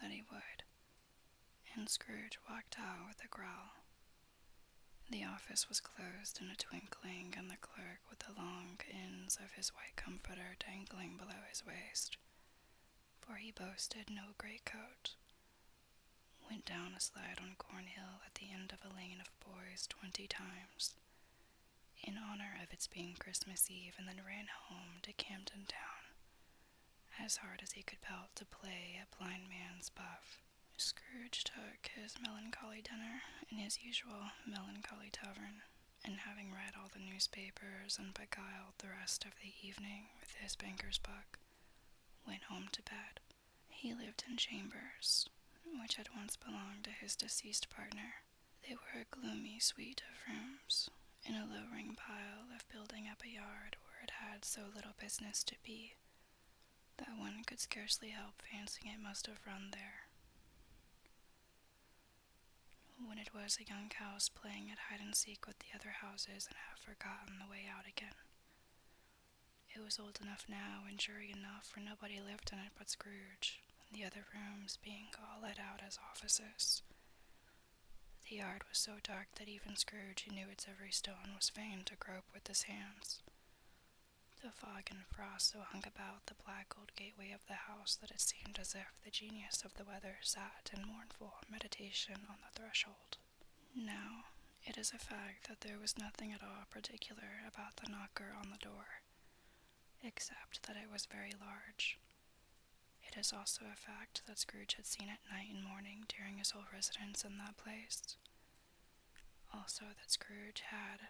that he would, and Scrooge walked out with a growl. The office was closed in a twinkling, and the clerk, with the long ends of his white comforter dangling below his waist, for he boasted no greatcoat, went down a slide on Cornhill at the end of a lane of boys 20 times, in honor of its being Christmas Eve, and then ran home to Camden Town, as hard as he could pelt to play at blind man's buff. Scrooge took his melancholy dinner in his usual melancholy tavern, and having read all the newspapers and beguiled the rest of the evening with his banker's book, went home to bed. He lived in chambers, which had once belonged to his deceased partner. They were a gloomy suite of rooms, in a lowering pile of building up a yard where it had so little business to be, that one could scarcely help fancying it must have run there when it was a young house playing at hide-and-seek with the other houses and had forgotten the way out again. It was old enough now, and jury enough, for nobody lived in it but Scrooge, the other rooms being all let out as offices. The yard was so dark that even Scrooge, who knew its every stone, was fain to grope with his hands. The fog and frost so hung about the black old gateway of the house that it seemed as if the genius of the weather sat in mournful meditation on the threshold. Now, it is a fact that there was nothing at all particular about the knocker on the door, except that it was very large. It is also a fact that Scrooge had seen it night and morning during his whole residence in that place. Also that Scrooge had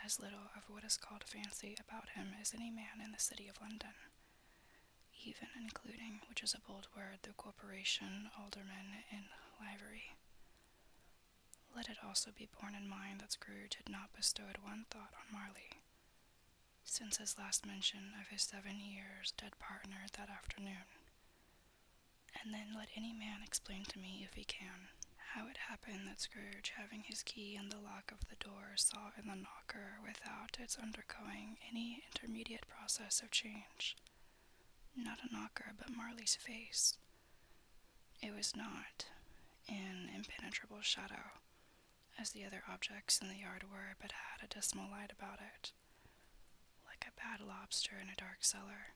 as little of what is called fancy about him as any man in the city of London, even including, which is a bold word, the corporation, aldermen, and livery. Let it also be borne in mind that Scrooge had not bestowed one thought on Marley, since his last mention of his 7 years dead partner that afternoon. And then let any man explain to me, if he can, how it happened that Scrooge, having his key in the lock of the door, saw in the knocker, without its undergoing any intermediate process of change, not a knocker, but Marley's face. It was not an impenetrable shadow, as the other objects in the yard were, but had a dismal light about it, like a bad lobster in a dark cellar.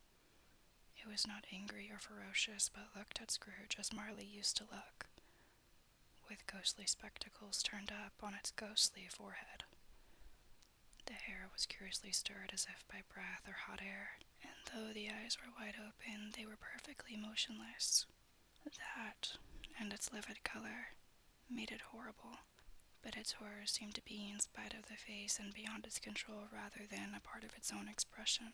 It was not angry or ferocious, but looked at Scrooge as Marley used to look, with ghostly spectacles turned up on its ghostly forehead. The hair was curiously stirred as if by breath or hot air, and though the eyes were wide open, they were perfectly motionless. That, and its livid color, made it horrible, but its horror seemed to be in spite of the face and beyond its control rather than a part of its own expression.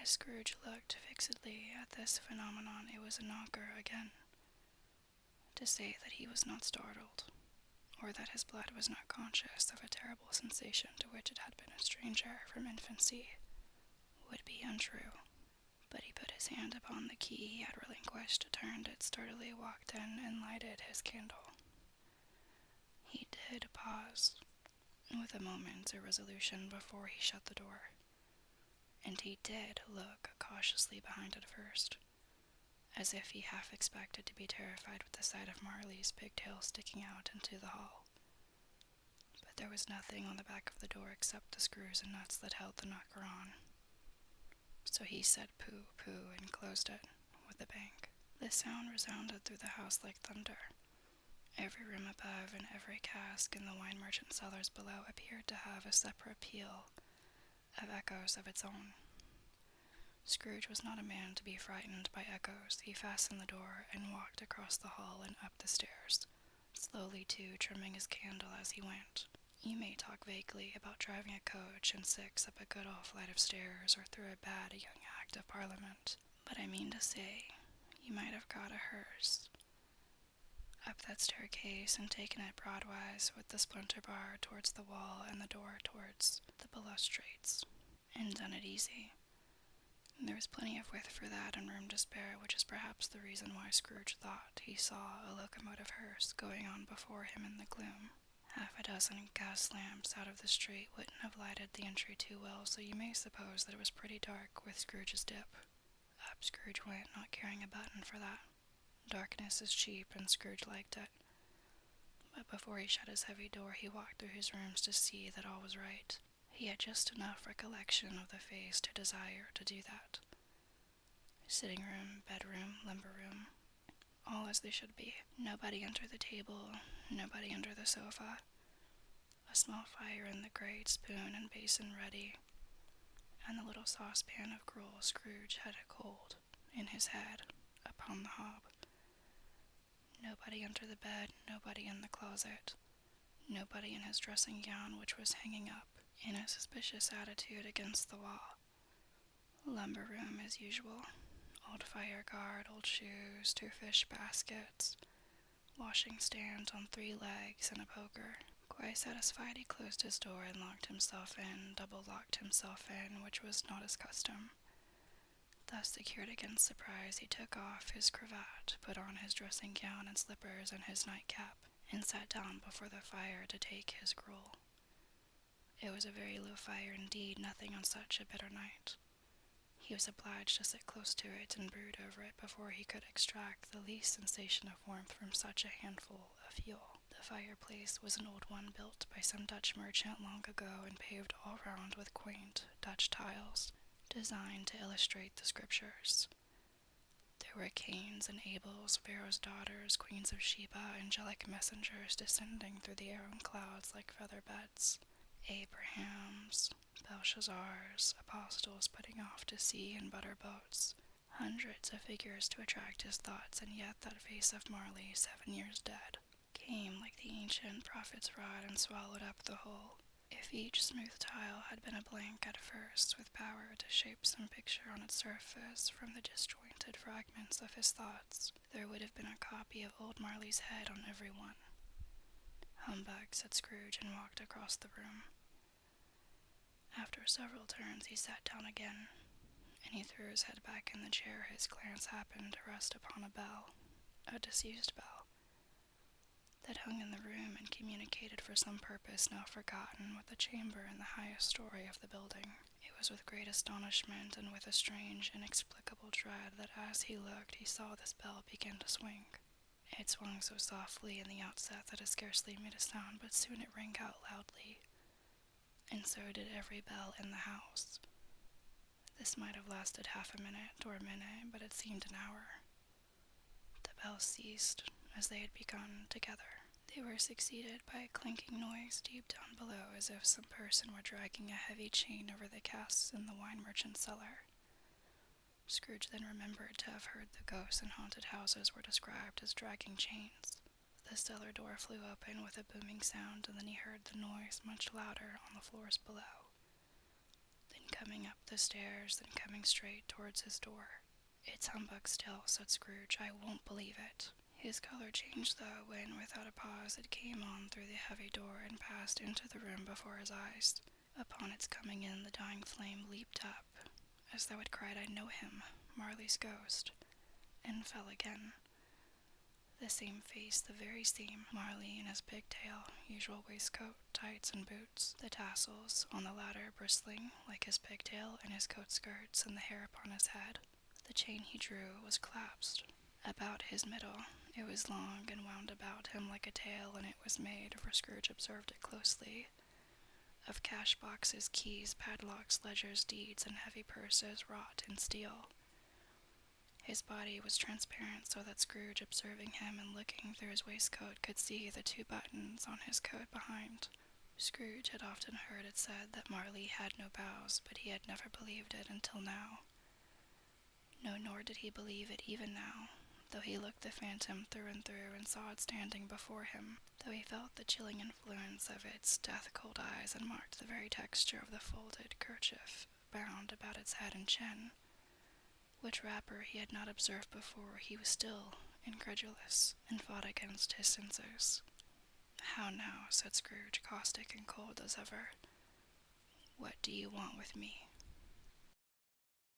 As Scrooge looked fixedly at this phenomenon, it was a knocker again. To say that he was not startled, or that his blood was not conscious of a terrible sensation to which it had been a stranger from infancy, would be untrue. But he put his hand upon the key he had relinquished, turned it sturdily, walked in, and lighted his candle. He did pause, with a moment's irresolution before he shut the door, and he did look cautiously behind it first, as if he half expected to be terrified with the sight of Marley's pigtails sticking out into the hall. But there was nothing on the back of the door except the screws and nuts that held the knocker on. So he said pooh, pooh, and closed it with a bang. The sound resounded through the house like thunder. Every room above and every cask in the wine merchant cellars below appeared to have a separate peal of echoes of its own. Scrooge was not a man to be frightened by echoes. He fastened the door and walked across the hall and up the stairs, slowly too, trimming his candle as he went. You may talk vaguely about driving a coach and 6 up a good old flight of stairs or through a bad young Act of Parliament, but I mean to say, you might have got a hearse up that staircase and taken it broadwise with the splinter bar towards the wall and the door towards the balustrades, and done it easy. There was plenty of width for that and room to spare, which is perhaps the reason why Scrooge thought he saw a locomotive hearse going on before him in the gloom. Half a dozen gas lamps out of the street wouldn't have lighted the entry too well, so you may suppose that it was pretty dark with Scrooge's dip. Up Scrooge went, not caring a button for that. Darkness is cheap, and Scrooge liked it. But before he shut his heavy door, he walked through his rooms to see that all was right. He had just enough recollection of the face to desire to do that. Sitting room, bedroom, lumber room, all as they should be. Nobody under the table, nobody under the sofa. A small fire in the grate, spoon and basin ready, and the little saucepan of gruel Scrooge had cold in his head upon the hob. Nobody under the bed, nobody in the closet, nobody in his dressing gown, which was hanging up in a suspicious attitude against the wall. Lumber room as usual. Old fire guard, old shoes, 2 fish baskets, washing stand on 3 legs, and a poker. Quite satisfied, he closed his door and locked himself in, double-locked himself in, which was not his custom. Thus secured against surprise, he took off his cravat, put on his dressing gown and slippers and his nightcap, and sat down before the fire to take his gruel. It was a very low fire indeed, nothing on such a bitter night. He was obliged to sit close to it and brood over it before he could extract the least sensation of warmth from such a handful of fuel. The fireplace was an old one built by some Dutch merchant long ago and paved all round with quaint Dutch tiles, designed to illustrate the scriptures. There were Cains and Abels, Pharaoh's daughters, queens of Sheba, angelic messengers descending through the air in clouds like feather beds, Abrahams, Belshazzars, apostles putting off to sea in butter boats, hundreds of figures to attract his thoughts, and yet that face of Marley, 7 years dead, came like the ancient prophet's rod and swallowed up the whole. If each smooth tile had been a blank at first, with power to shape some picture on its surface from the disjointed fragments of his thoughts, there would have been a copy of old Marley's head on every one. Humbug, said Scrooge, and walked across the room. After several turns he sat down again, and he threw his head back in the chair. His glance happened to rest upon a bell, a disused bell, that hung in the room and communicated for some purpose now forgotten with the chamber in the highest story of the building. It was with great astonishment and with a strange, inexplicable dread that as he looked he saw this bell begin to swing. It swung so softly in the outset that it scarcely made a sound, but soon it rang out loudly, and so did every bell in the house. This might have lasted half a minute or a minute, but it seemed an hour. The bells ceased as they had begun together. They were succeeded by a clinking noise deep down below, as if some person were dragging a heavy chain over the casks in the wine merchant's cellar. Scrooge then remembered to have heard the ghosts in haunted houses were described as dragging chains. The cellar door flew open with a booming sound, and then he heard the noise much louder on the floors below. Then coming up the stairs, then coming straight towards his door. It's humbug still, said Scrooge. I won't believe it. His color changed, though, when, without a pause, it came on through the heavy door and passed into the room before his eyes. Upon its coming in, the dying flame leaped up, as though it cried, I know him, Marley's ghost, and fell again. The same face, the very same, Marley in his pigtail, usual waistcoat, tights, and boots, the tassels on the latter bristling like his pigtail and his coat skirts, and the hair upon his head. The chain he drew was clasped about his middle. It was long and wound about him like a tail, and it was made, for Scrooge observed it closely, of cash boxes, keys, padlocks, ledgers, deeds, and heavy purses wrought in steel. His body was transparent, so that Scrooge, observing him and looking through his waistcoat, could see the 2 buttons on his coat behind. Scrooge had often heard it said that Marley had no bows, but he had never believed it until now. No, nor did he believe it even now, though he looked the phantom through and through and saw it standing before him, though he felt the chilling influence of its death-cold eyes and marked the very texture of the folded kerchief bound about its head and chin, which wrapper he had not observed before. He was still incredulous, and fought against his senses. How now, said Scrooge, caustic and cold as ever. What do you want with me?